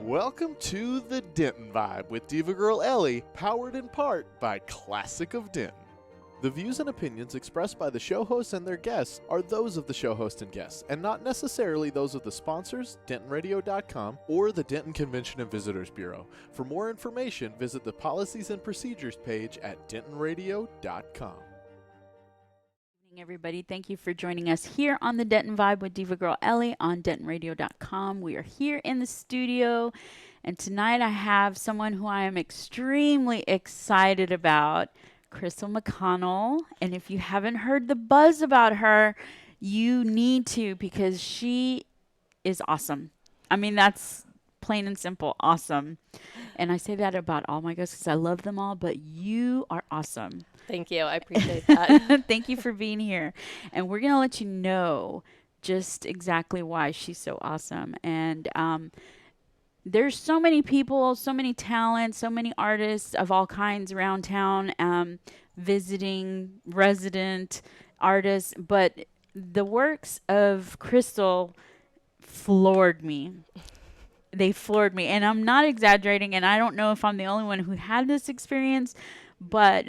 Welcome to the Denton Vibe with Diva Girl Ellie, powered in part by Classic of Denton. The views and opinions expressed by the show hosts and their guests are those of the show host and guests, and not necessarily those of the sponsors, DentonRadio.com, or the Denton Convention and Visitors Bureau. For more information, visit the Policies and Procedures page at DentonRadio.com. Everybody, thank you for joining us here on the Denton Vibe with Diva Girl Ellie on DentonRadio.com. We are here in the studio, and tonight I have someone who I am extremely excited about, Chrystal McConnell. And if you haven't heard the buzz about her, you need to, because she is awesome. I mean, that's plain and simple, awesome. And I say that about all my guests because I love them all, but you are awesome. Thank you. I appreciate that. Thank you for being here. And we're going to let you know just exactly why she's so awesome. And there's so many people, so many talents, so many artists of all kinds around town, visiting, resident artists. But the works of Chrystal floored me. They floored me. And I'm not exaggerating, and I don't know if I'm the only one who had this experience, but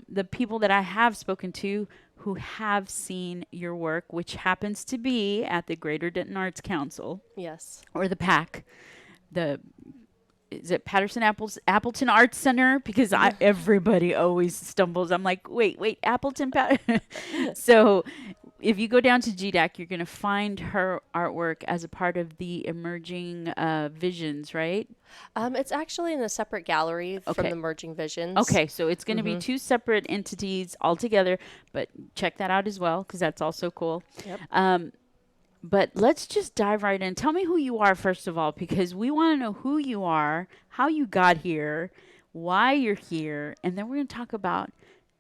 the people that I have spoken to who have seen your work, which happens to be at the Greater Denton Arts Council. Yes. Or the PAC. Is it Appleton Arts Center? Because everybody always stumbles. I'm like, wait, Appleton. So if you go down to GDAC, you're going to find her artwork as a part of the Emerging Visions, right? It's actually in a separate gallery from the Emerging Visions. Okay, so it's going to be two separate entities altogether, but check that out as well, because that's also cool. Yep. But let's just dive right in. Tell me who you are, first of all, because we want to know who you are, how you got here, why you're here, and then we're going to talk about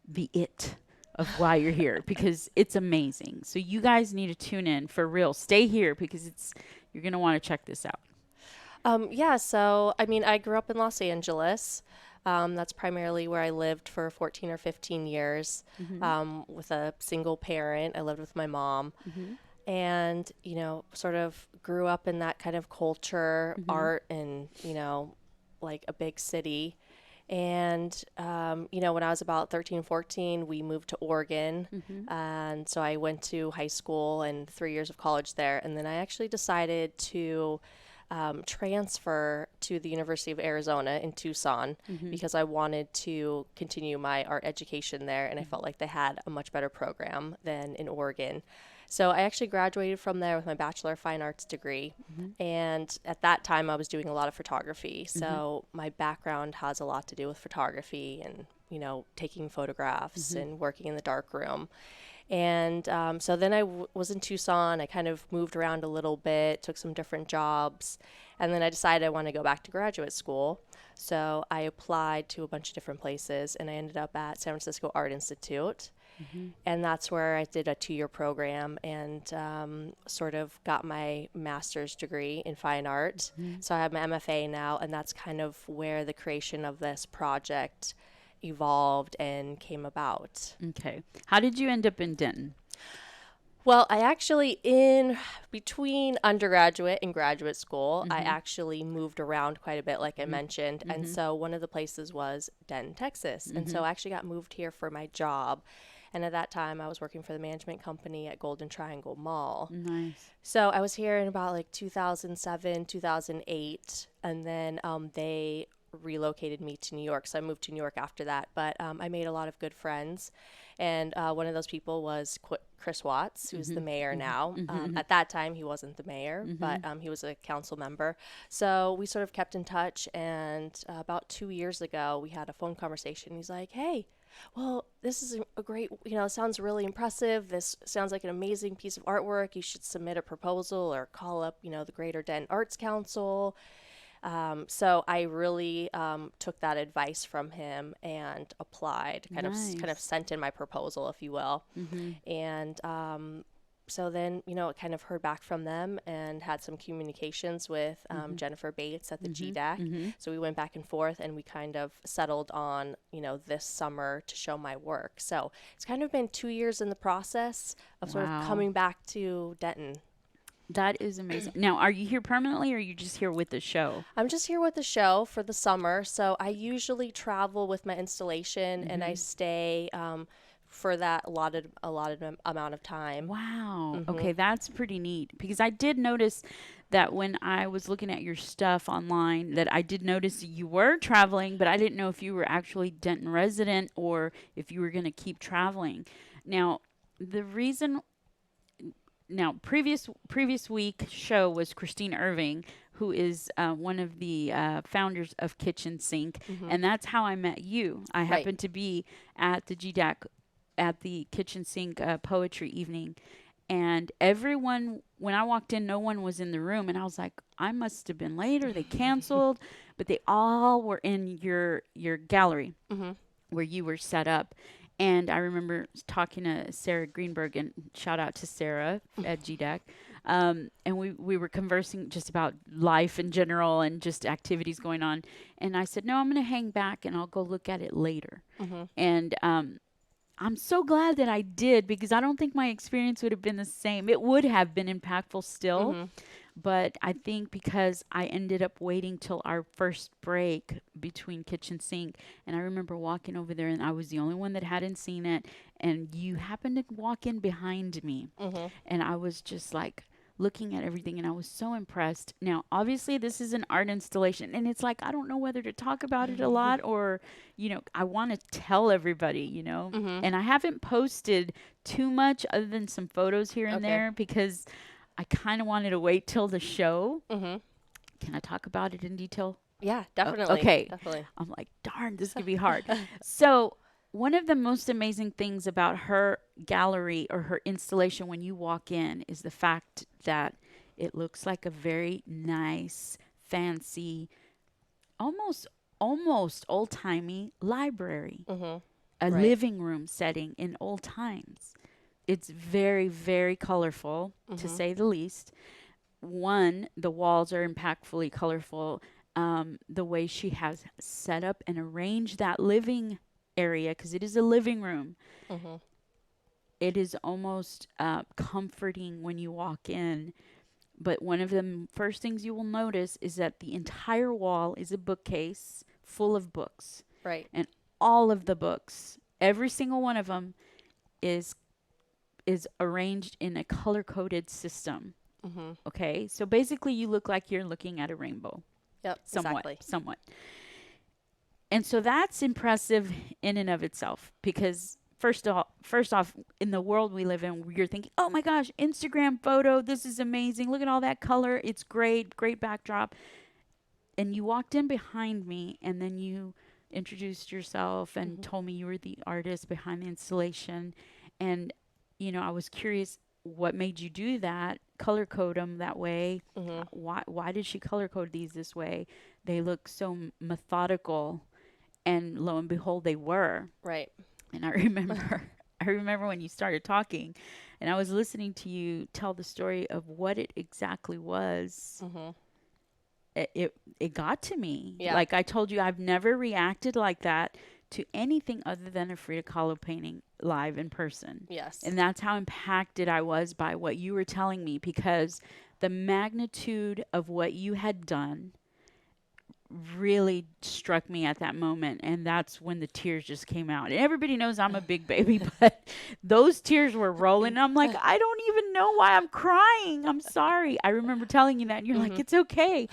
the it of why you're here, because it's amazing. So you guys need to tune in for real. Stay here, because you're going to want to check this out. So, I grew up in Los Angeles. That's primarily where I lived for 14 or 15 years with a single parent. I lived with my mom. And, sort of grew up in that kind of culture, art, and, like a big city. And, when I was about 13, 14, we moved to Oregon. And so I went to high school and 3 years of college there. And then I actually decided to transfer to the University of Arizona in Tucson because I wanted to continue my art education there. And I felt like they had a much better program than in Oregon. So I actually graduated from there with my Bachelor of Fine Arts degree. And at that time, I was doing a lot of photography. So my background has a lot to do with photography and, taking photographs and working in the darkroom. And so then I was in Tucson. I kind of moved around a little bit, took some different jobs. And then I decided I want to go back to graduate school. So I applied to a bunch of different places, and I ended up at San Francisco Art Institute. And that's where I did a 2-year program and sort of got my master's degree in fine art. So I have my MFA now, and that's kind of where the creation of this project evolved and came about. Okay. How did you end up in Denton? Well, I actually, in between undergraduate and graduate school, I actually moved around quite a bit, like I mentioned. And so one of the places was Denton, Texas. And so I actually got moved here for my job. And at that time, I was working for the management company at Golden Triangle Mall. Nice. So I was here in about like 2007, 2008. And then they relocated me to New York. So I moved to New York after that. But I made a lot of good friends. And one of those people was Chris Watts, who's the mayor now. At that time, he wasn't the mayor, but he was a council member. So we sort of kept in touch. And about 2 years ago, we had a phone conversation. He's like, hey, well, this is a great, sounds really impressive. This sounds like an amazing piece of artwork. You should submit a proposal or call up, the Greater Denton Arts Council. So I really took that advice from him and applied, kind of sent in my proposal, if you will. And so then, I kind of heard back from them and had some communications with Jennifer Bates at the GDAC. So we went back and forth, and we kind of settled on, this summer to show my work. So it's kind of been 2 years in the process of sort of coming back to Denton. That is amazing. Now, are you here permanently or are you just here with the show? I'm just here with the show for the summer. So I usually travel with my installation and I stay for that allotted amount of time. Wow. Mm-hmm. Okay, that's pretty neat because I did notice that when I was looking at your stuff online that I did notice you were traveling, but I didn't know if you were actually Denton resident or if you were going to keep traveling. Now, the reason previous week show was Christine Irving, who is one of the founders of Kitchen Sink, and that's how I met you. I Right. happened to be at the GDAC at the Kitchen Sink poetry evening, and everyone when I walked in, no one was in the room, and I was like, I must have been late or they canceled, but they all were in your gallery where you were set up. And I remember talking to Sarah Greenberg, and shout out to Sarah at GDAC. And we were conversing just about life in general and just activities going on. And I said, no, I'm going to hang back and I'll go look at it later. And I'm so glad that I did because I don't think my experience would have been the same. It would have been impactful still. But I think because I ended up waiting till our first break between Kitchen Sink, and I remember walking over there, and I was the only one that hadn't seen it, and you happened to walk in behind me, and I was just like looking at everything, and I was so impressed. Now, obviously, this is an art installation, and it's like I don't know whether to talk about it a lot or, I want to tell everybody, and I haven't posted too much other than some photos here and there because I kind of wanted to wait till the show. Can I talk about it in detail? Yeah, definitely. Okay. Definitely. I'm like, darn, this could be hard. So, one of the most amazing things about her gallery or her installation when you walk in is the fact that it looks like a very nice, fancy, almost old-timey library. A Right. living room setting in old times. It's very, very colorful, to say the least. One, the walls are impactfully colorful. The way she has set up and arranged that living area, because it is a living room, it is almost comforting when you walk in. But one of the first things you will notice is that the entire wall is a bookcase full of books. Right. And all of the books, every single one of them, is arranged in a color-coded system. Okay? So basically you look like you're looking at a rainbow. Yep, exactly. Somewhat. And so that's impressive in and of itself because first off, in the world we live in, you're thinking, oh my gosh, Instagram photo, this is amazing. Look at all that color. It's great backdrop. And you walked in behind me and then you introduced yourself and told me you were the artist behind the installation. And I was curious, what made you do that? Color code them that way. Why did she color code these this way? They look so methodical, and lo and behold, they were. Right. And I remember when you started talking, and I was listening to you tell the story of what it exactly was. It got to me. Yeah. Like I told you, I've never reacted like that to anything other than a Frida Kahlo painting live in person. Yes. And that's how impacted I was by what you were telling me because the magnitude of what you had done really struck me at that moment. And that's when the tears just came out. And everybody knows I'm a big baby, but those tears were rolling. And I'm like, I don't even know why I'm crying. I'm sorry. I remember telling you that and you're like, it's okay.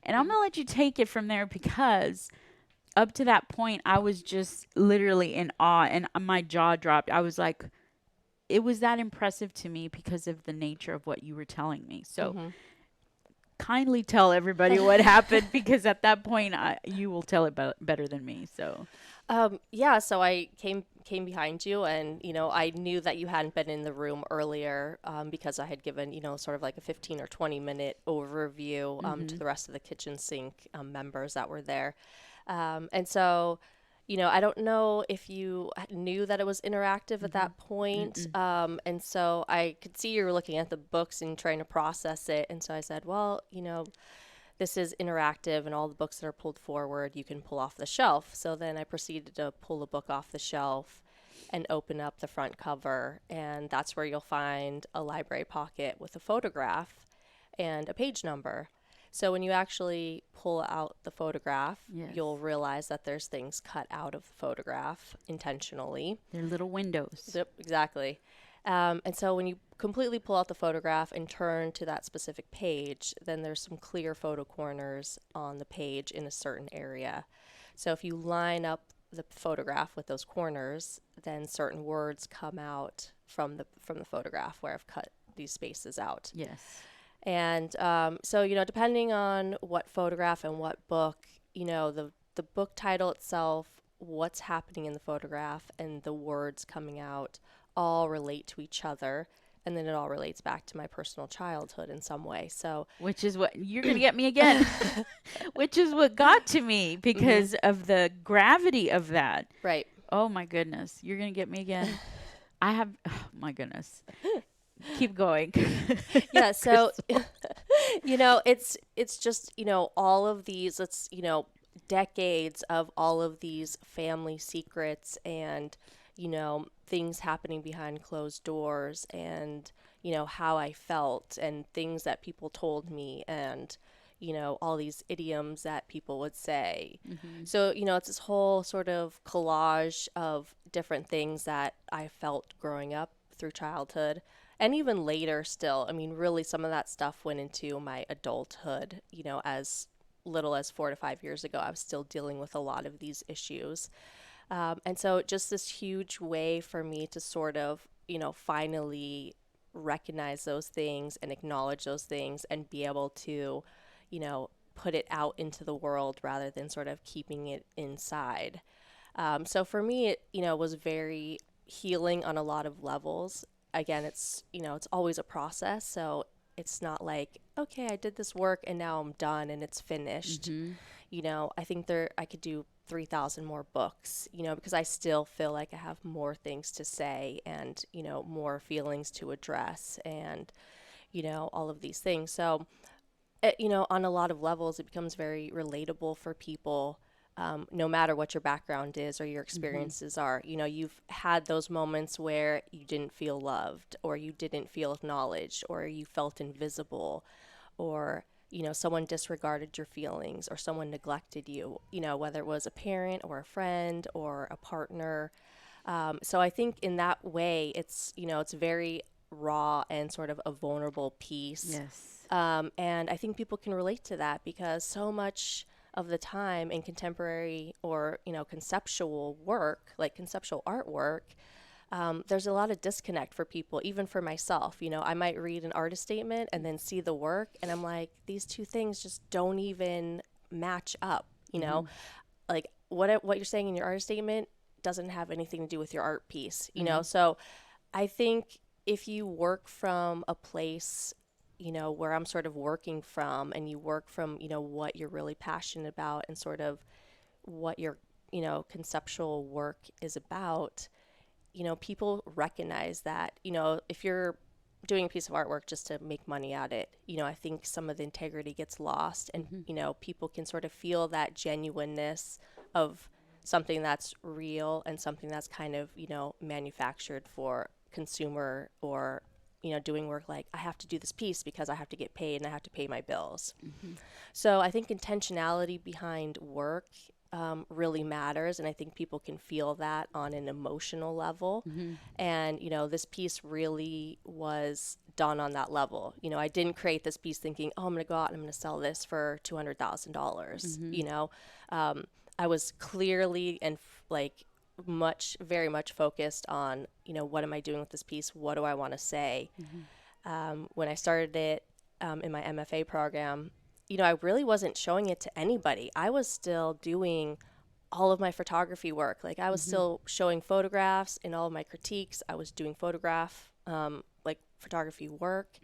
And I'm going to let you take it from there because up to that point, I was just literally in awe and my jaw dropped. I was like, it was that impressive to me because of the nature of what you were telling me. So kindly tell everybody what happened because at that point, you will tell it better than me. So, so I came behind you and, I knew that you hadn't been in the room earlier because I had given, sort of like a 15 or 20 minute overview to the rest of the Kitchen Sink members that were there. And so, I don't know if you knew that it was interactive at that point. And so I could see you were looking at the books and trying to process it. And so I said, well, this is interactive and all the books that are pulled forward, you can pull off the shelf. So then I proceeded to pull the book off the shelf and open up the front cover. And that's where you'll find a library pocket with a photograph. and a page number. So when you actually pull out the photograph, Yes. you'll realize that there's things cut out of the photograph intentionally. They're little windows. Yep, exactly. And so when you completely pull out the photograph and turn to that specific page, then there's some clear photo corners on the page in a certain area. So if you line up the photograph with those corners, then certain words come out from the photograph where I've cut these spaces out. Yes. And so, depending on what photograph and what book, the book title itself, what's happening in the photograph, and the words coming out all relate to each other. And then it all relates back to my personal childhood in some way. So, which is what you're going to get me again, which is what got to me because of the gravity of that. right. Oh my goodness. You're going to get me again. Oh my goodness. Keep going. Yeah. So, it's just, all of these, decades of all of these family secrets and, things happening behind closed doors and, how I felt and things that people told me and, all these idioms that people would say. Mm-hmm. So, it's this whole sort of collage of different things that I felt growing up through childhood and even later still. I mean, really some of that stuff went into my adulthood, as little as 4 to 5 years ago, I was still dealing with a lot of these issues. And so just this huge way for me to sort of, finally recognize those things and acknowledge those things and be able to, put it out into the world rather than sort of keeping it inside. So for me, it, was very healing on a lot of levels. Again, it's always a process. So it's not like, okay, I did this work and now I'm done and it's finished. I think I could do 3,000 more books, because I still feel like I have more things to say and, more feelings to address and, all of these things. So, on a lot of levels, it becomes very relatable for people, no matter what your background is or your experiences are. You've had those moments where you didn't feel loved or you didn't feel acknowledged or you felt invisible or someone disregarded your feelings or someone neglected you, whether it was a parent or a friend or a partner. So I think in that way, it's very raw and sort of a vulnerable piece. Yes. And I think people can relate to that because so much of the time in contemporary or, conceptual work, like conceptual artwork, there's a lot of disconnect for people, even for myself. I might read an artist statement and then see the work and I'm like, these two things just don't even match up, like what you're saying in your artist statement doesn't have anything to do with your art piece, So I think if you work from a place, where I'm sort of working from and you work from, what you're really passionate about and sort of what your, conceptual work is about, people recognize that, if you're doing a piece of artwork just to make money at it, I think some of the integrity gets lost and, people can sort of feel that genuineness of something that's real and something that's kind of, manufactured for consumer or, doing work like I have to do this piece because I have to get paid and I have to pay my bills. So I think intentionality behind work really matters. And I think people can feel that on an emotional level. And, this piece really was done on that level. I didn't create this piece thinking, oh, I'm going to go out and I'm going to sell this for $200,000. I was clearly and very much focused on, what am I doing with this piece? What do I want to say? When I started it in my MFA program, I really wasn't showing it to anybody. I was still doing all of my photography work. Like I was still showing photographs in all of my critiques. I was doing photography work.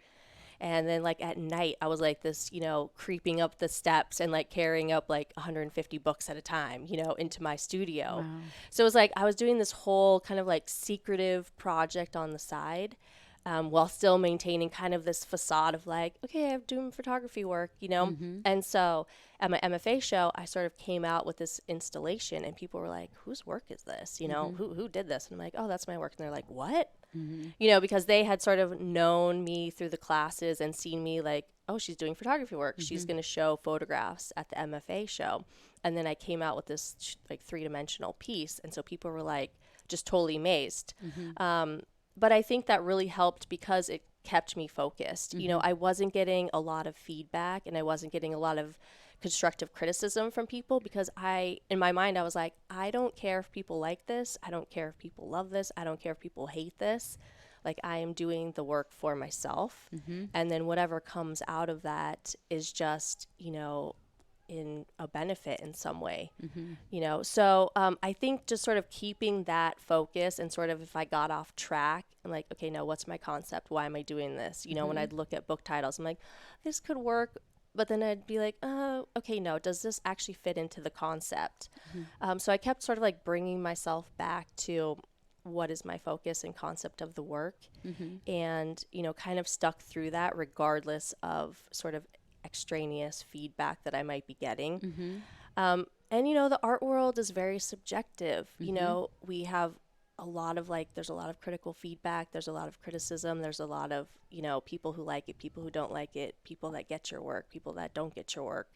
And then at night, I was like this, creeping up the steps and carrying up 150 books at a time, into my studio. Wow. So it was I was doing this whole kind of secretive project on the side, while still maintaining kind of this facade of okay, I'm doing photography work, And so at my MFA show, I sort of came out with this installation and people were like, whose work is this? Who did this? And I'm like, oh, that's my work. And they're like, what? Because they had sort of known me through the classes and seen me oh, she's doing photography work. She's going to show photographs at the MFA show. And then I came out with this like 3-dimensional piece. And so people were like just totally amazed. But I think that really helped because it kept me focused. You know, I wasn't getting a lot of feedback and I wasn't getting a lot of constructive criticism from people because in my mind, I was like, I don't care if people like this. I don't care if people love this. I don't care if people hate this. Like, I am doing the work for myself. And then whatever comes out of that is just, you know, in a benefit in some way, you know? So I think just sort of keeping that focus and sort of if I got off track and like, okay, no, what's my concept? Why am I doing this? You know, when I'd look at book titles, I'm like, this could work. But then I'd be like, okay, no, does this actually fit into the concept? So I kept sort of like bringing myself back to what is my focus and concept of the work and, you know, kind of stuck through that regardless of sort of extraneous feedback that I might be getting. And, you know, the art world is very subjective. You know, we have a lot of there's a lot of critical feedback. There's a lot of criticism. There's a lot of, you know, people who like it, people who don't like it, people that get your work, people that don't get your work.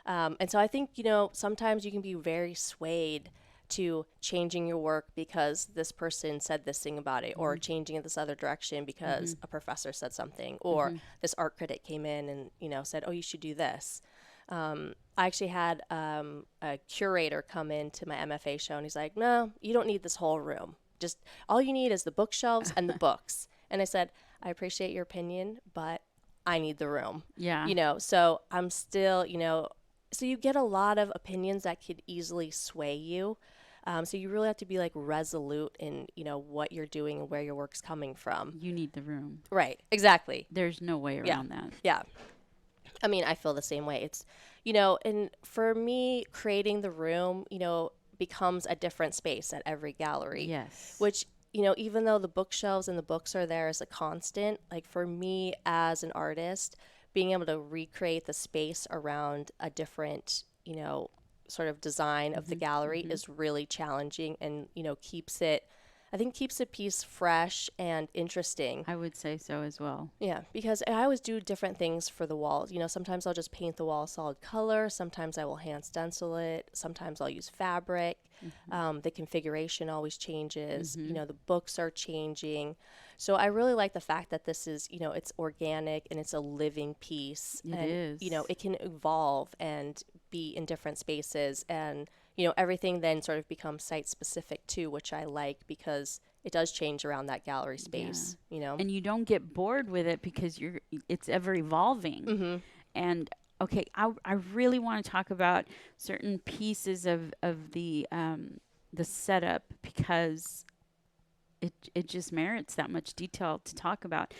And so I think, you know, sometimes you can be very swayed to changing your work because this person said this thing about it, or changing it this other direction because a professor said something, or this art critic came in and, you know, said, oh, you should do this. I actually had a curator come into my MFA show and he's like, no, you don't need this whole room. Just all you need is the bookshelves and the books. And I said, I appreciate your opinion, but I need the room. Yeah. You know, so I'm still, you know, so you get a lot of opinions that could easily sway you. So you really have to be like resolute in, you know, what you're doing and where your work's coming from. You need the room. Right. Exactly. There's no way around that. Yeah. I mean, I feel the same way. It's, you know, and for me, creating the room, you know, becomes a different space at every gallery. Yes. Which, you know, even though the bookshelves and the books are there as a constant, like for me as an artist, being able to recreate the space around a different, you know, sort of design of the gallery is really challenging and, you know, keeps the piece fresh and interesting. I would say so as well. Yeah, because I always do different things for the walls. You know, sometimes I'll just paint the wall a solid color. Sometimes I will hand stencil it. Sometimes I'll use fabric. The configuration always changes. You know, the books are changing. So I really like the fact that this is, you know, it's organic and it's a living piece. It is. You know, it can evolve and be in different spaces, and you know, everything then sort of becomes site specific too, which I like because it does change around that gallery space, you know. And you don't get bored with it because it's ever evolving. And okay, I really want to talk about certain pieces of the setup because it just merits that much detail to talk about.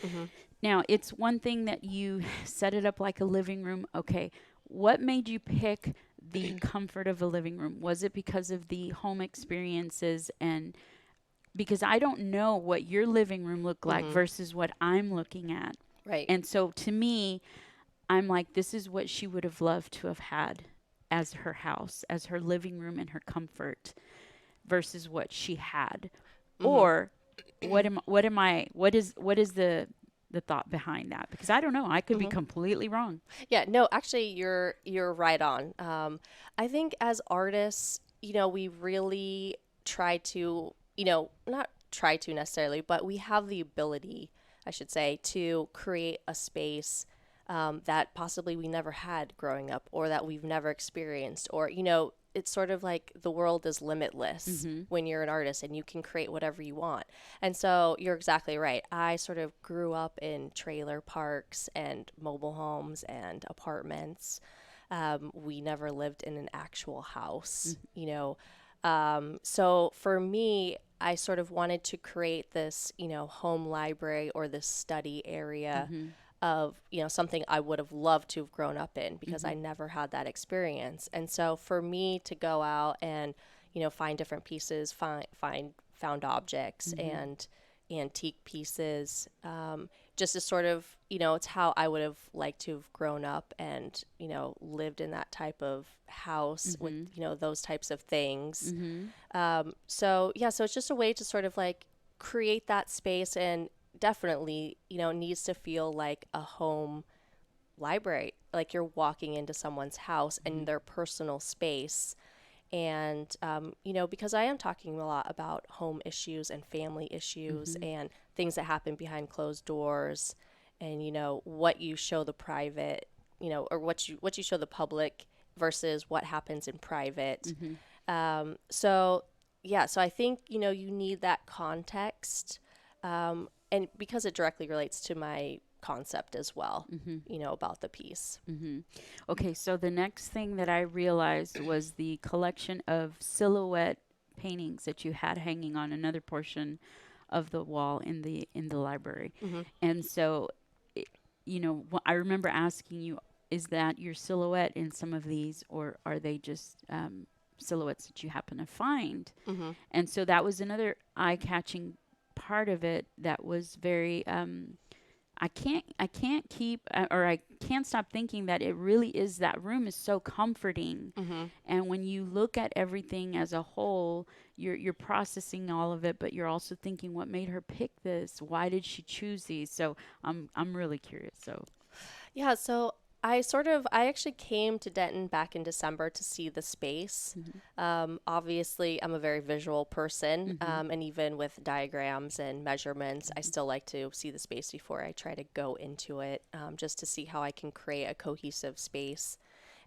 Now, it's one thing that you set it up like a living room. Okay, what made you pick the comfort of a living room? Was it because of the home experiences? And because I don't know what your living room looked like versus what I'm looking at. Right. And so to me, I'm like, this is what she would have loved to have had as her house, as her living room and her comfort versus what she had. Or what is the thought behind that? Because I don't know. I could be completely wrong. Yeah, no, actually you're right on. I think as artists, you know, we really try to, you know, not try to necessarily, but we have the ability, I should say, to create a space that possibly we never had growing up or that we've never experienced, or, you know, it's sort of like the world is limitless when you're an artist and you can create whatever you want. And so you're exactly right. I sort of grew up in trailer parks and mobile homes and apartments. We never lived in an actual house, you know. So for me, I sort of wanted to create this, you know, home library or this study area of, you know, something I would have loved to have grown up in because I never had that experience. And so for me to go out and, you know, find different pieces, found objects and antique pieces, just to sort of, you know, it's how I would have liked to have grown up and, you know, lived in that type of house with, you know, those types of things. So yeah, so it's just a way to sort of like create that space, and definitely, you know, needs to feel like a home library, like you're walking into someone's house and their personal space. And, because I am talking a lot about home issues and family issues and things that happen behind closed doors and, what you show the private, or what you show the public versus what happens in private. So I think, you need that context. And because it directly relates to my concept as well, about the piece. Okay, so the next thing that I realized was the collection of silhouette paintings that you had hanging on another portion of the wall in the library. And so, I remember asking you, is that your silhouette in some of these, or are they just silhouettes that you happen to find? And so that was another eye-catching part of it that was very I can't stop thinking that it really is, that room is so comforting. And when you look at everything as a whole, you're processing all of it, but you're also thinking, what made her pick this? Why did she choose these? So I'm really curious. So Yeah, so I actually came to Denton back in December to see the space. Obviously, I'm a very visual person, and even with diagrams and measurements, I still like to see the space before I try to go into it, just to see how I can create a cohesive space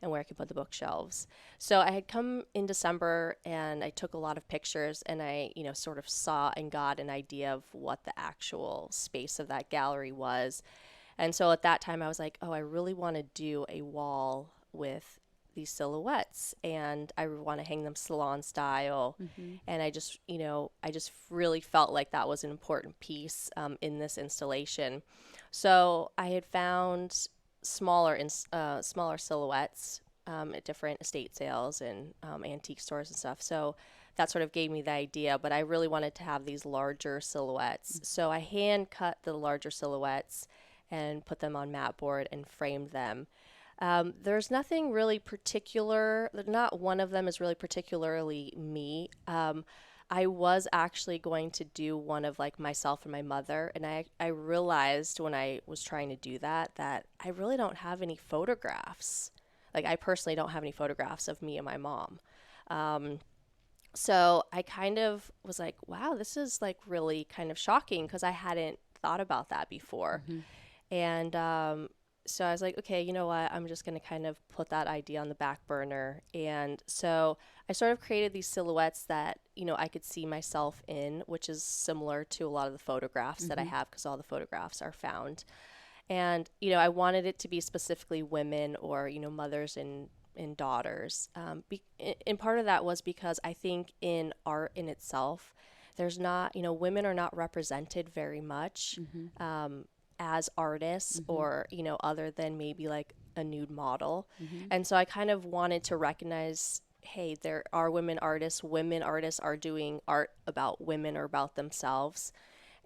and where I can put the bookshelves. So I had come in December and I took a lot of pictures, and I, sort of saw and got an idea of what the actual space of that gallery was. And so at that time I was like, oh, I really want to do a wall with these silhouettes, and I want to hang them salon style. And I just really felt like that was an important piece in this installation. So I had found smaller silhouettes at different estate sales and antique stores and stuff. So that sort of gave me the idea, but I really wanted to have these larger silhouettes. So I hand cut the larger silhouettes and put them on mat board and framed them. There's nothing really particular. Not one of them is really particularly me. I was actually going to do one of like myself and my mother, and I realized when I was trying to do that I really don't have any photographs. Like, I personally don't have any photographs of me and my mom. So I kind of was like, wow, this is like really kind of shocking, because I hadn't thought about that before. And so I was like, okay, you know what? I'm just going to kind of put that idea on the back burner. And so I sort of created these silhouettes that, I could see myself in, which is similar to a lot of the photographs that I have, because all the photographs are found. And, I wanted it to be specifically women or, mothers and daughters. And part of that was because I think in art in itself, there's not, women are not represented very much. As artists or, other than maybe like a nude model. And so I kind of wanted to recognize, hey, there are women artists. Women artists are doing art about women or about themselves.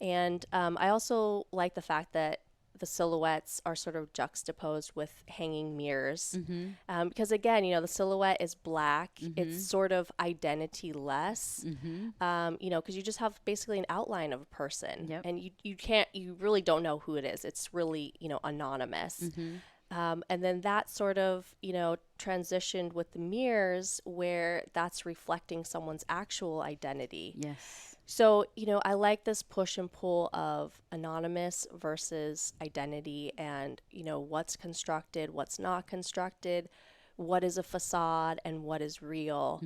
And I also like the fact that the silhouettes are sort of juxtaposed with hanging mirrors. Because again, the silhouette is black. It's sort of identity-less, because you just have basically an outline of a person. And you really don't know who it is. It's really, anonymous. And then that sort of, transitioned with the mirrors, where that's reflecting someone's actual identity. yes. So, I like this push and pull of anonymous versus identity, and, what's constructed, what's not constructed, what is a facade and what is real.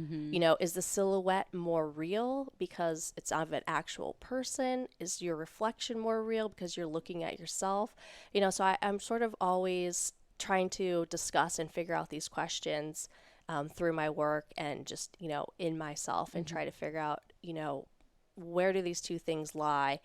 Is the silhouette more real because it's of an actual person? Is your reflection more real because you're looking at yourself? So I'm sort of always trying to discuss and figure out these questions through my work and just, in myself, and try to figure out, where do these two things lie?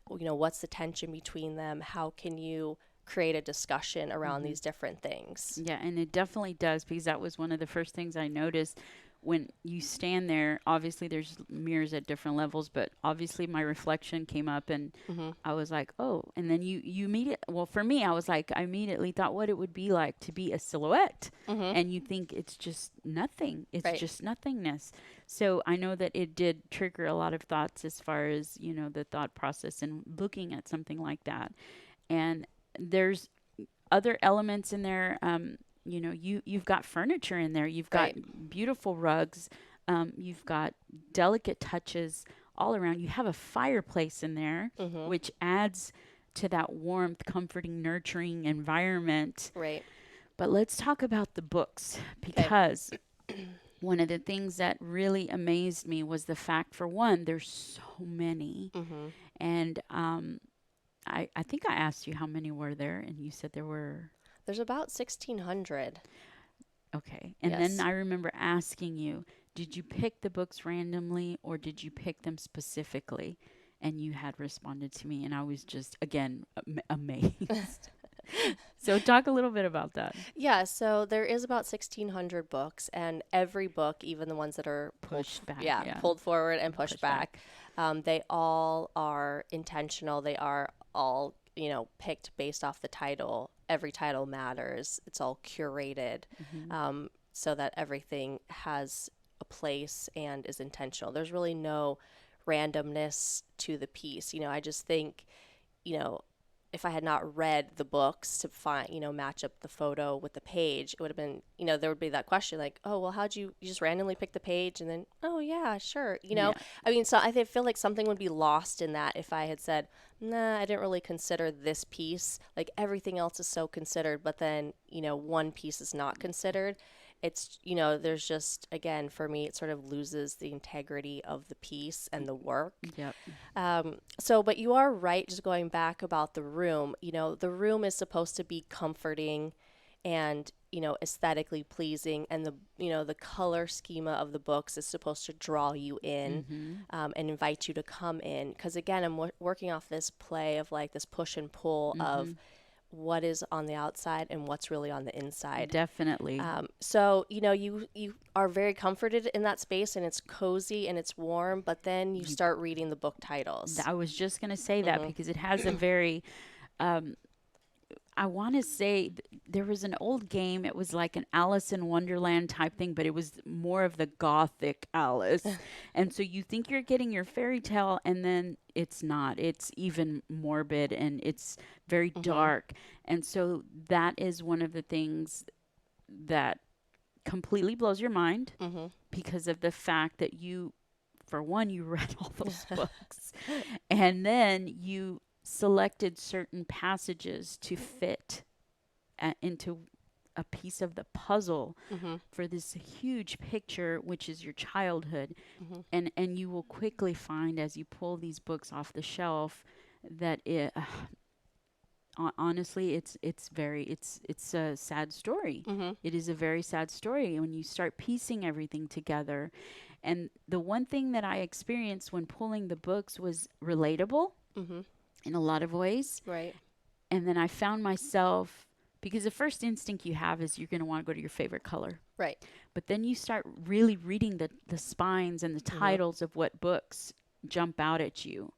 What's the tension between them? How can you create a discussion around these different things? Yeah, and it definitely does, because that was one of the first things I noticed when you stand there. Obviously, there's mirrors at different levels, but obviously my reflection came up, and I was like, oh. And then you immediately, well, for me, I was like, I immediately thought what it would be like to be a silhouette. And you think it's just nothing. It's just nothingness. So I know that it did trigger a lot of thoughts as far as, the thought process and looking at something like that. And there's other elements in there. You know, you've got furniture in there. You've got beautiful rugs. You've got delicate touches all around. You have a fireplace in there, which adds to that warmth, comforting, nurturing environment. Right. But let's talk about the books, because one of the things that really amazed me was the fact, for one, there's so many. And I think I asked you how many were there, and you said There's about 1,600. Okay. And then I remember asking you, did you pick the books randomly or did you pick them specifically? And you had responded to me, and I was just, again, amazed. So talk a little bit about that. Yeah, so there is about 1,600 books, and every book, even the ones that are Pushed back. pulled forward and pushed back, they all are intentional. They are all, you know, picked based off the title. Every title matters. It's all curated, so that everything has a place and is intentional. There's really no randomness to the piece. You know, I just think, you know, if I had not read the books to find, you know, match up the photo with the page, it would have been, you know, there would be that question like, oh, well, how'd you just randomly pick the page? And then, oh, yeah, sure. You know, I mean, so I feel like something would be lost in that if I had said, nah, I didn't really consider this piece. Like everything else is so considered, but then, you know, one piece is not considered. It's, you know, there's just, again, for me, it sort of loses the integrity of the piece and the work. So, but you are right, just going back about the room, you know, the room is supposed to be comforting and, you know, aesthetically pleasing. And the, you know, the color schema of the books is supposed to draw you in and invite you to come in. Because, again, I'm working off this play of like this push and pull of what is on the outside and what's really on the inside. Definitely. So, you know, you are very comforted in that space and it's cozy and it's warm, but then you start reading the book titles. I was just going to say that because it has a very, I want to say there was an old game. It was like an Alice in Wonderland type thing, but it was more of the gothic Alice. And so you think you're getting your fairy tale, and then it's not. It's even morbid and it's very dark. And so that is one of the things that completely blows your mind because of the fact that you, for one, you read all those books, and then you selected certain passages to fit into a piece of the puzzle for this huge picture, which is your childhood. And you will quickly find, as you pull these books off the shelf, that it honestly it's a sad story. It is a very sad story when you start piecing everything together. And the one thing that I experienced when pulling the books was relatable in a lot of ways. Right. And then I found myself, because the first instinct you have is you're going to want to go to your favorite color. Right. But then you start really reading the spines and the titles of what books jump out at you.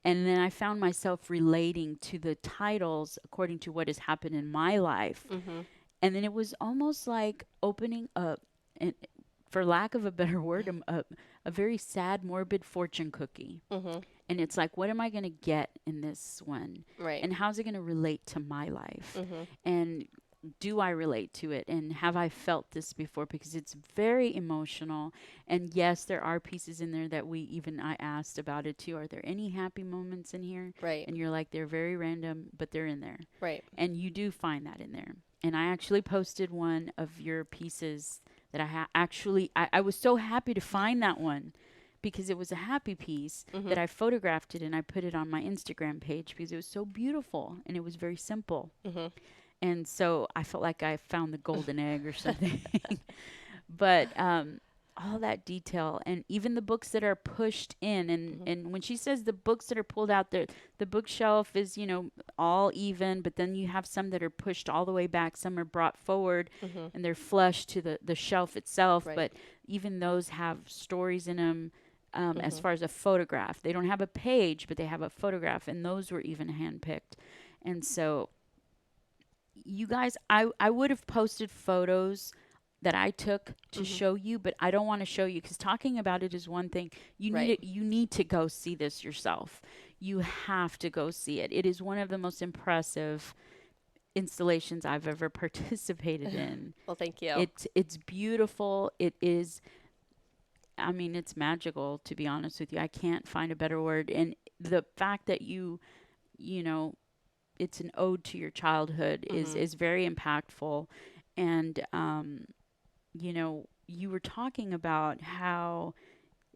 And then I found myself relating to the titles according to what has happened in my life. And then it was almost like opening up, and for lack of a better word, a very sad, morbid fortune cookie. And it's like, what am I going to get in this one? Right. And how's it going to relate to my life? And do I relate to it? And have I felt this before? Because it's very emotional. And yes, there are pieces in there that I asked about it too. Are there any happy moments in here? Right. And you're like, they're very random, but they're in there. Right. And you do find that in there. And I actually posted one of your pieces that I was so happy to find that one, because it was a happy piece that I photographed it and I put it on my Instagram page because it was so beautiful and it was very simple. And so I felt like I found the golden egg or something. But all that detail, and even the books that are pushed in, and when she says the books that are pulled out, the bookshelf is, you know, all even, but then you have some that are pushed all the way back, some are brought forward and they're flush to the shelf itself. But even those have stories in them. As far as a photograph, they don't have a page, but they have a photograph, and those were even handpicked. And so, you guys, I would have posted photos that I took to show you, but I don't want to show you because talking about it is one thing. You need to go see this yourself. You have to go see it. It is one of the most impressive installations I've ever participated in. Well, thank you. It's beautiful. It is, I mean, it's magical, to be honest with you. I can't find a better word. And the fact that you know, it's an ode to your childhood is very impactful. And you know, you were talking about how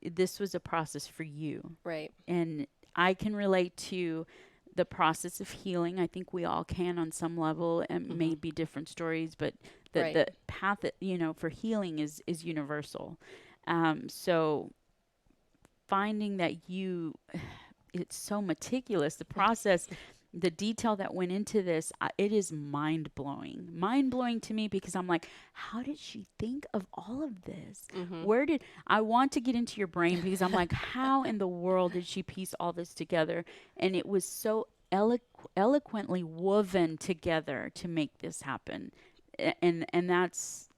this was a process for you. Right. And I can relate to the process of healing. I think we all can on some level, and maybe different stories, but the path that, you know, for healing is universal. So finding that it's so meticulous, the process, the detail that went into this, it is mind blowing to me, because I'm like, how did she think of all of this? I want to get into your brain, because I'm like, how in the world did she piece all this together? And it was so eloquently woven together to make this happen. And that's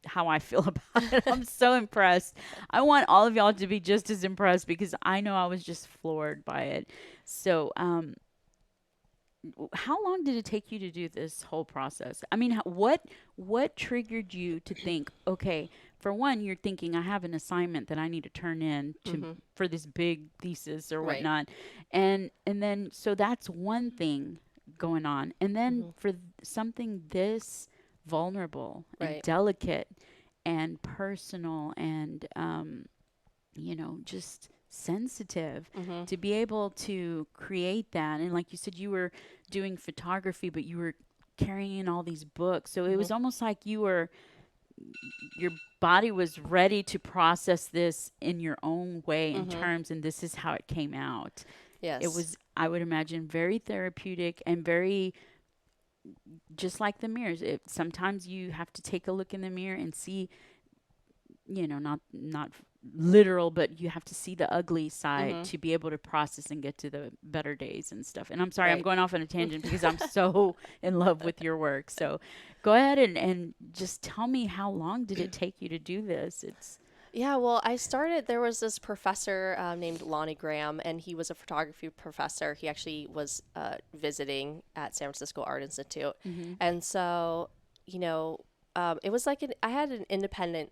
how I feel about it. I'm so impressed. I want all of y'all to be just as impressed, because I know I was just floored by it. So, how long did it take you to do this whole process? I mean, what triggered you to think, okay, for one, you're thinking, I have an assignment that I need to turn in for this big thesis or whatnot. And then, so that's one thing going on. And then for something this vulnerable and delicate and personal and, you know, just sensitive, to be able to create that. And like you said, you were doing photography, but you were carrying all these books. So it was almost like your body was ready to process this in your own way, in terms, and this is how it came out. Yes. It was, I would imagine, very therapeutic and very, just like the mirrors. Sometimes you have to take a look in the mirror and see, you know, not literal, but you have to see the ugly side to be able to process and get to the better days and stuff. And I'm sorry, I'm going off on a tangent, because I'm so in love with your work. So go ahead and just tell me, how long did it take you to do this? Yeah, well, there was this professor named Lonnie Graham, and he was a photography professor. He actually was visiting at San Francisco Art Institute. And so, you know, it was like I had an independent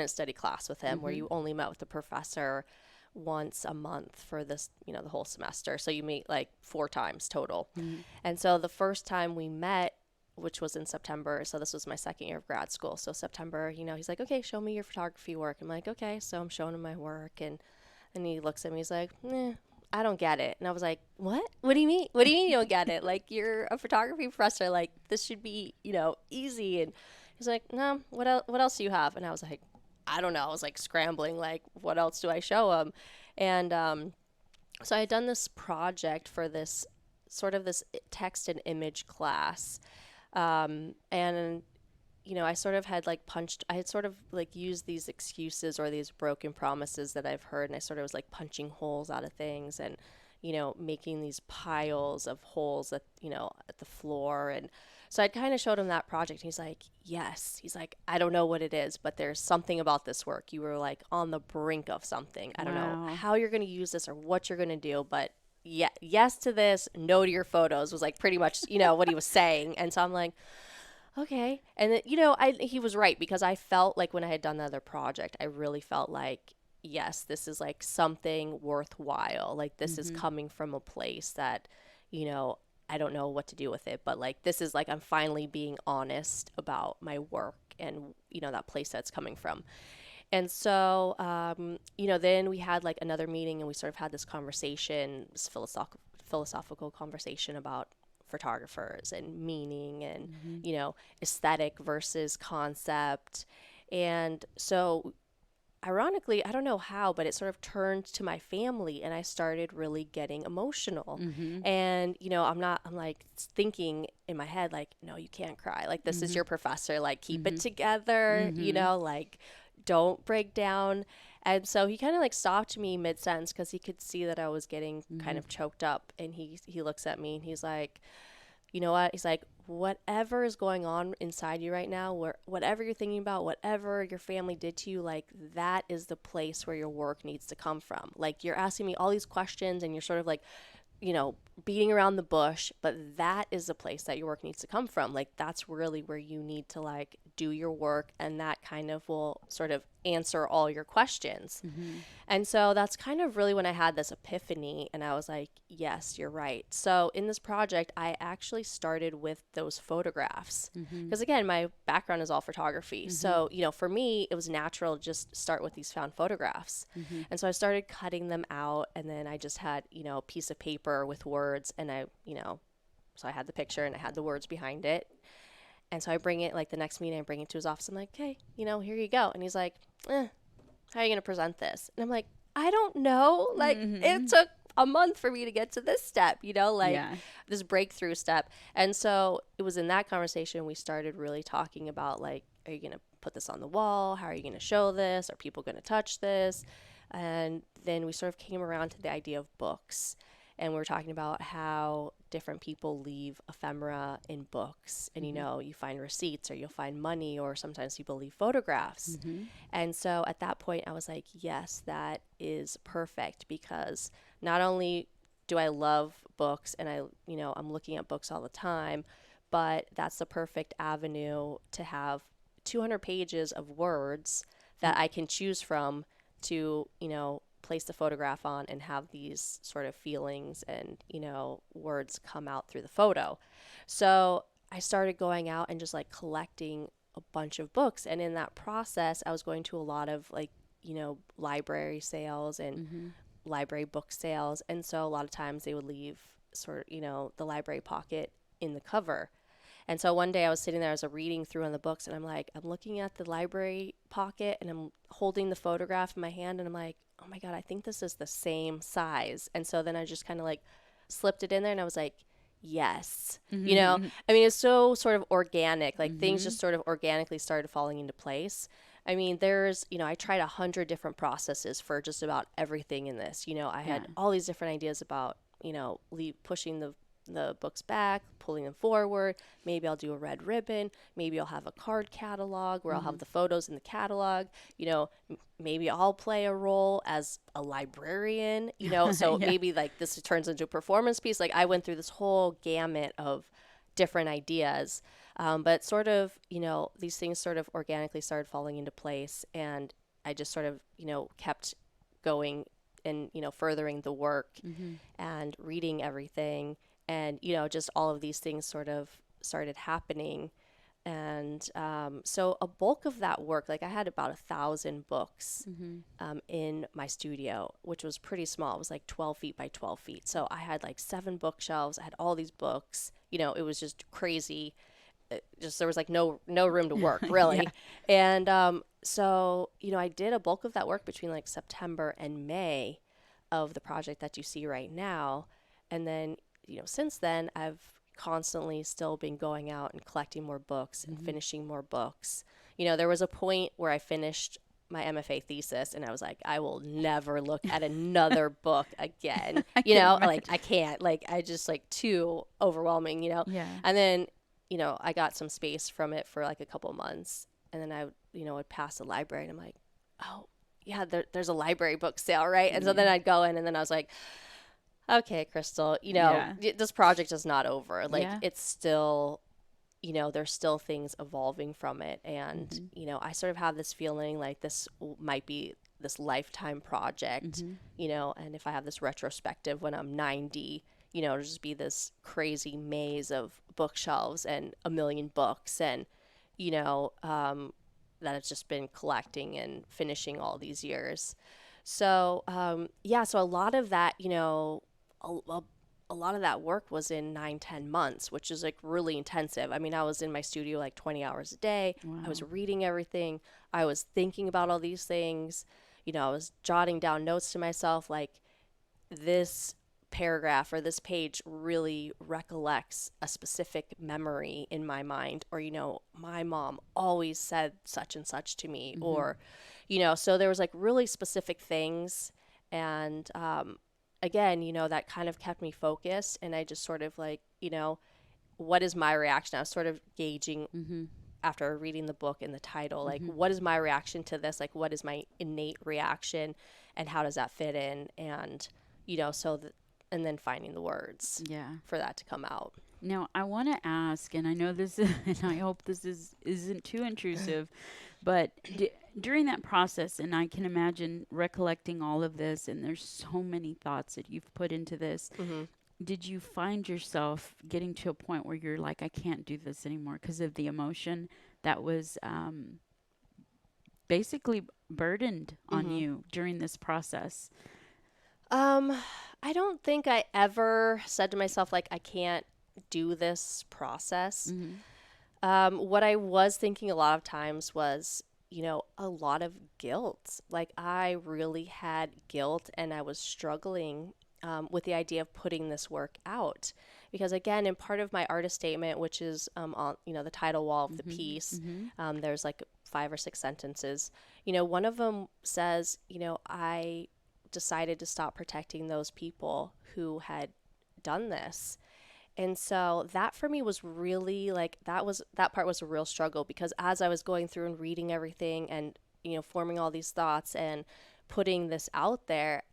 study class with him, where you only met with the professor once a month for this, you know, the whole semester. So you meet like 4 times total. And so the first time we met, which was in September, so this was my second year of grad school. So September, you know, he's like, okay, show me your photography work. I'm like, okay. So I'm showing him my work, and he looks at me, he's like, I don't get it. And I was like, what? What do you mean? What do you mean you don't get it? Like, you're a photography professor. Like, this should be, you know, easy. And he's like, no, what else do you have? And I was like, I don't know. I was like scrambling, like, what else do I show him? And so I had done this project for this text and image class. And, you know, I had sort of like used these excuses or these broken promises that I've heard. And I sort of was like punching holes out of things, and, you know, making these piles of holes at the floor. And so I kind of showed him that project. And he's like, yes. He's like, I don't know what it is, but there's something about this work. You were like on the brink of something. I don't know how you're going to use this or what you're going to do, but yeah, yes to this, no to your photos, was like pretty much, you know, what he was saying. And so I'm like, okay. And then, you know, he was right, because I felt like when I had done the other project, I really felt like, yes, this is like something worthwhile. Like, this is coming from a place that, you know, I don't know what to do with it, but like, this is like, I'm finally being honest about my work and, you know, that place that's coming from. And so, you know, then we had like another meeting, and we sort of had this conversation, this philosophical conversation about photographers and meaning and, you know, aesthetic versus concept. And so, ironically, I don't know how, but it sort of turned to my family, and I started really getting emotional. And, you know, I'm like thinking in my head, like, no, you can't cry. Like, this is your professor. Like, keep it together, you know, like, don't break down. And so he kind of like stopped me mid-sentence, because he could see that I was getting kind of choked up. And he looks at me, and he's like, you know what? He's like, whatever is going on inside you right now, whatever you're thinking about, whatever your family did to you, like, that is the place where your work needs to come from. Like, you're asking me all these questions, and you're sort of like beating around the bush, but that is the place that your work needs to come from. Like, that's really where you need to like do your work, and that kind of will sort of answer all your questions. And so that's kind of really when I had this epiphany, and I was like, yes, you're right. So in this project, I actually started with those photographs because again, my background is all photography. So, for me, it was natural to just start with these found photographs. And so I started cutting them out, and then I just had, a piece of paper with words, and so I had the picture and I had the words behind it. And so I bring it, like the next meeting, I bring it to his office. I'm like, hey, here you go. And he's like, how are you going to present this? And I'm like, I don't know. Like, it took a month for me to get to this step, this breakthrough step. And so it was in that conversation we started really talking about, like, are you going to put this on the wall? How are you going to show this? Are people going to touch this? And then we sort of came around to the idea of books. And we were talking about how different people leave ephemera in books. And, you find receipts, or you'll find money, or sometimes people leave photographs. And so at that point, I was like, yes, that is perfect, because not only do I love books, and I'm looking at books all the time, but that's the perfect avenue to have 200 pages of words that I can choose from to, place the photograph on and have these sort of feelings and, words come out through the photo. So I started going out and just like collecting a bunch of books. And in that process, I was going to a lot of like, library sales and library book sales. And so a lot of times they would leave sort of, the library pocket in the cover. And so one day I was sitting there as a reading through on the books, and I'm looking at the library pocket, and I'm holding the photograph in my hand, and I'm like, oh my God, I think this is the same size. And so then I just kind of like slipped it in there, and I was like, yes. I mean, it's so sort of organic, like things just sort of organically started falling into place. I mean, there's, I tried 100 different processes for just about everything in this. I had all these different ideas about, pushing the books back, pulling them forward. Maybe I'll do a red ribbon. Maybe I'll have a card catalog where I'll have the photos in the catalog. Maybe I'll play a role as a librarian, so maybe like this turns into a performance piece. Like, I went through this whole gamut of different ideas. But sort of, these things sort of organically started falling into place, and I just sort of, kept going and, furthering the work and reading everything. And, just all of these things sort of started happening. And so a bulk of that work, like I had about 1,000 books in my studio, which was pretty small. It was like 12 feet by 12 feet. So I had like 7 bookshelves. I had all these books. It was just crazy. There was like no room to work, really. And so, I did a bulk of that work between like September and May of the project that you see right now. And then, since then, I've constantly still been going out and collecting more books and finishing more books. There was a point where I finished my MFA thesis, and I was like, I will never look at another book again. Like I can't, like I just like too overwhelming, Yeah. And then, I got some space from it for like a couple months, and then I, would pass the library, and I'm like, oh yeah, there's a library book sale, right? And so then I'd go in, and then I was like, okay, Chrystal, this project is not over. Like it's still, there's still things evolving from it. And, I sort of have this feeling like this might be this lifetime project, and if I have this retrospective when I'm 90, it'll just be this crazy maze of bookshelves and a million books and, that it's just been collecting and finishing all these years. So, so a lot of that, a lot of that work was in 9-10 months, which is like really intensive. I mean, I was in my studio like 20 hours a day. Wow. I was reading everything. I was thinking about all these things. I was jotting down notes to myself, like this paragraph or this page really recollects a specific memory in my mind, or, my mom always said such and such to me, or, so there was like really specific things. And, again, that kind of kept me focused, and I just sort of like, what is my reaction? I was sort of gauging after reading the book and the title, like, what is my reaction to this? Like, what is my innate reaction, and how does that fit in? And, so and then finding the words Yeah. for that to come out. Now, I want to ask, and I know this is, and I hope isn't too intrusive, but during that process, and I can imagine recollecting all of this, and there's so many thoughts that you've put into this. Did you find yourself getting to a point where you're like, I can't do this anymore because of the emotion that was basically burdened on you during this process? I don't think I ever said to myself, like, I can't do this process. What I was thinking a lot of times was, a lot of guilt. Like, I really had guilt, and I was struggling with the idea of putting this work out. Because again, in part of my artist statement, which is on, the title wall of the piece, there's like 5 or 6 sentences. One of them says, I decided to stop protecting those people who had done this. And so that for me was really like, that part was a real struggle, because as I was going through and reading everything and, forming all these thoughts and putting this out there,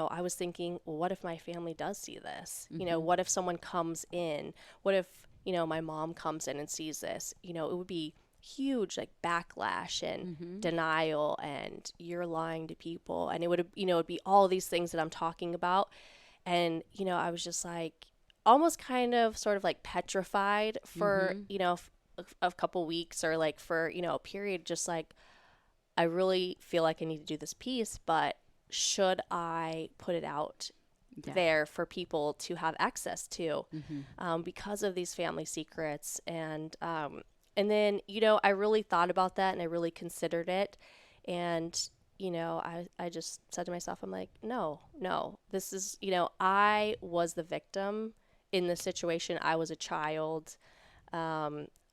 I was thinking, well, what if my family does see this? What if someone comes in? What if, my mom comes in and sees this? It would be huge, like, backlash and denial, and you're lying to people. And it would, it'd be all these things that I'm talking about. And, I was just like, almost kind of sort of like petrified for, a couple weeks, or like for, a period, just like, I really feel like I need to do this piece, but should I put it out there for people to have access to, because of these family secrets? And then, I really thought about that, and I really considered it. And, I just said to myself, I'm like, no, this is, I was the victim in this situation. I was a child.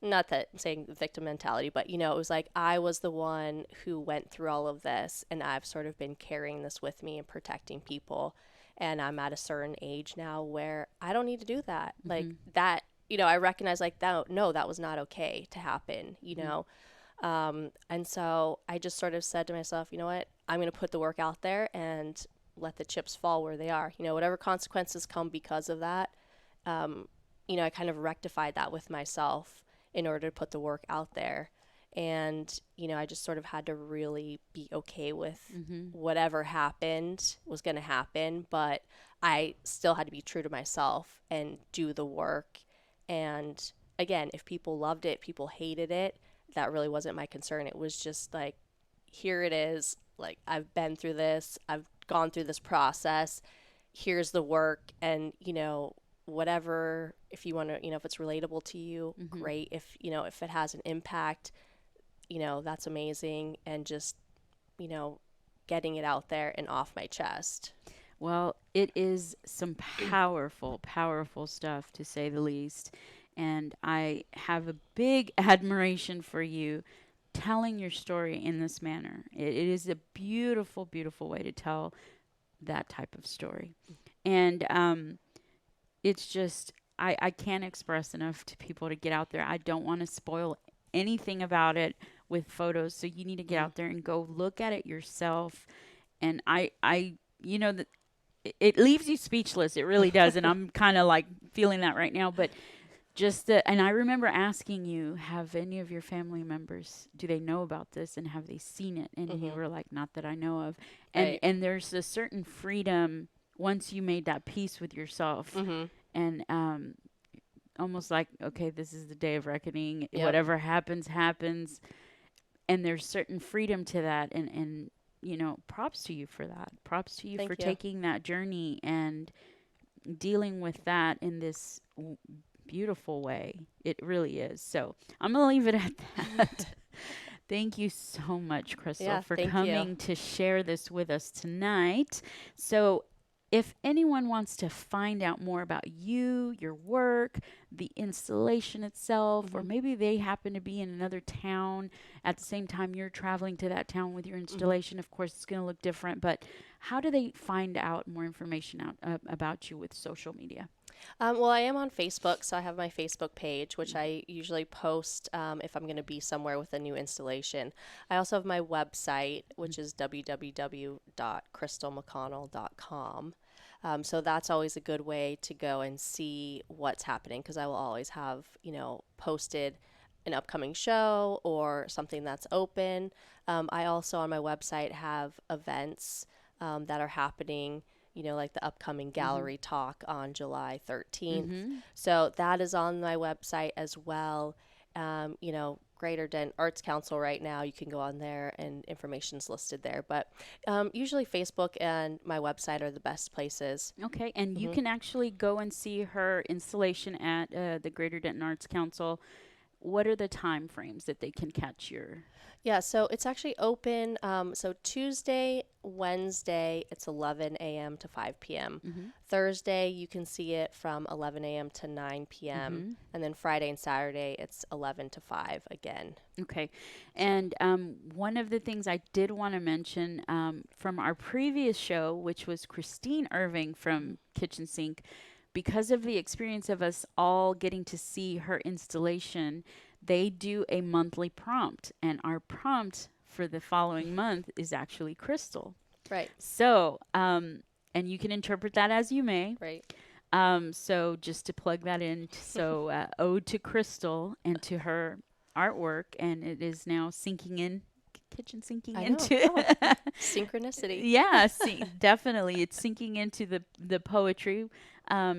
Not that I'm saying victim mentality, but, it was like, I was the one who went through all of this, and I've sort of been carrying this with me and protecting people. And I'm at a certain age now where I don't need to do that. Like that, I recognize, like, that, no, that was not okay to happen, and so I just sort of said to myself, you know what, I'm going to put the work out there and let the chips fall where they are. Whatever consequences come because of that, I kind of rectified that with myself in order to put the work out there. And, I just sort of had to really be okay with whatever happened was going to happen. But I still had to be true to myself and do the work. And again, if people loved it, people hated it, that really wasn't my concern. It was just like, here it is. Like, I've been through this. I've gone through this process. Here's the work. And, whatever, if you want to, if it's relatable to you, great. If, if it has an impact, that's amazing. And just, getting it out there and off my chest. Well, it is some powerful, powerful stuff, to say the least. And I have a big admiration for you telling your story in this manner. It is a beautiful, beautiful way to tell that type of story. And it's just, I can't express enough to people to get out there. I don't want to spoil anything about it with photos. So you need to get out there and go look at it yourself. And that it leaves you speechless. It really does. And I'm kind of like feeling that right now. But and I remember asking you, have any of your family members, do they know about this, and have they seen it? And you were like, not that I know of. And there's a certain freedom once you made that peace with yourself, and almost like, okay, this is the day of reckoning. Yep. Whatever happens, happens. And there's certain freedom to that. And props to you for that. Props to you for taking that journey and dealing with that in this beautiful way. It really is. So I'm going to leave it at that. Thank you so much, Chrystal, for coming to share this with us tonight. So if anyone wants to find out more about you, your work, the installation itself, or maybe they happen to be in another town at the same time you're traveling to that town with your installation, of course, it's going to look different. But how do they find out more information about you with social media? Well, I am on Facebook, so I have my Facebook page, which I usually post if I'm going to be somewhere with a new installation. I also have my website, which is www.crystalmcconnell.com. So that's always a good way to go and see what's happening, because I will always have, posted an upcoming show or something that's open. I also on my website have events that are happening, like the upcoming gallery talk on July 13th. So that is on my website as well. Greater Denton Arts Council right now, you can go on there and information's listed there. But usually Facebook and my website are the best places. Okay, and you can actually go and see her installation at the Greater Denton Arts Council. What are the time frames that they can catch your... Yeah, so it's actually open. So Tuesday, Wednesday, it's 11 a.m. to 5 p.m. Thursday, you can see it from 11 a.m. to 9 p.m. And then Friday and Saturday, it's 11 to 5 again. Okay. And one of the things I did want to mention from our previous show, which was Christine Irving from Kitchen Sink, because of the experience of us all getting to see her installation, they do a monthly prompt, and our prompt for the following month is actually Chrystal. Right. So, and you can interpret that as you may. Right. So just to plug that in, so ode to Chrystal and to her artwork, and it is now sinking in, kitchen sinking into synchronicity. Yeah, definitely, it's sinking into the poetry.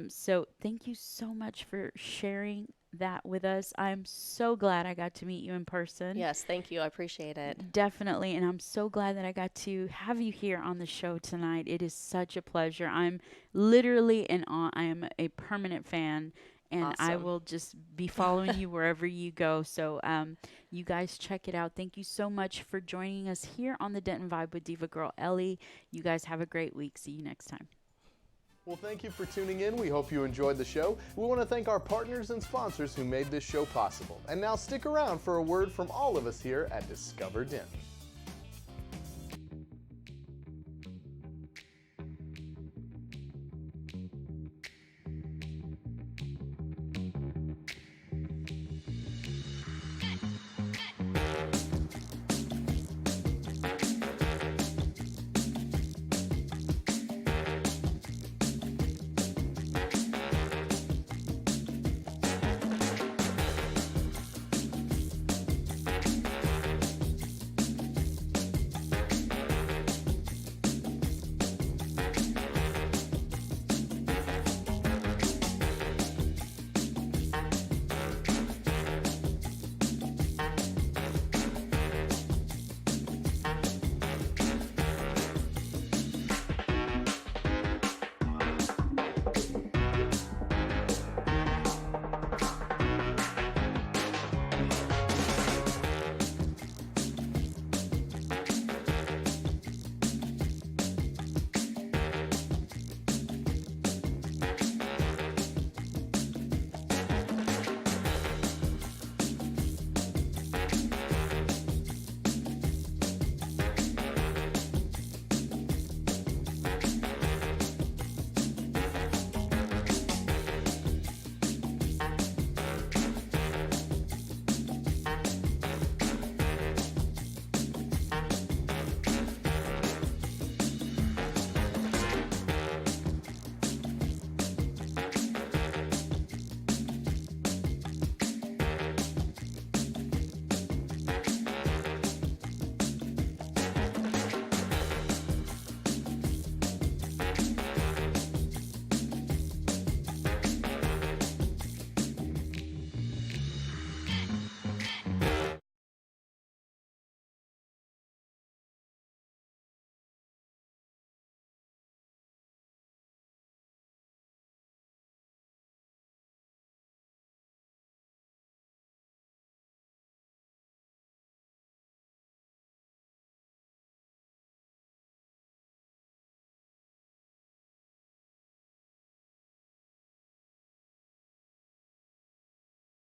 So thank you so much for sharing that with us. I'm so glad I got to meet you in person. Yes, thank you. I appreciate it. Definitely. And I'm so glad that I got to have you here on the show tonight. It is such a pleasure. I'm literally in awe. I am a permanent fan, and Awesome. I will just be following you wherever you go. So you guys check it out. Thank you so much for joining us here on the Denton Vibe with Diva Girl Ellie. You guys have a great week. See you next time. Well, thank you for tuning in. We hope you enjoyed the show. We want to thank our partners and sponsors who made this show possible. And now stick around for a word from all of us here at Discover Denton.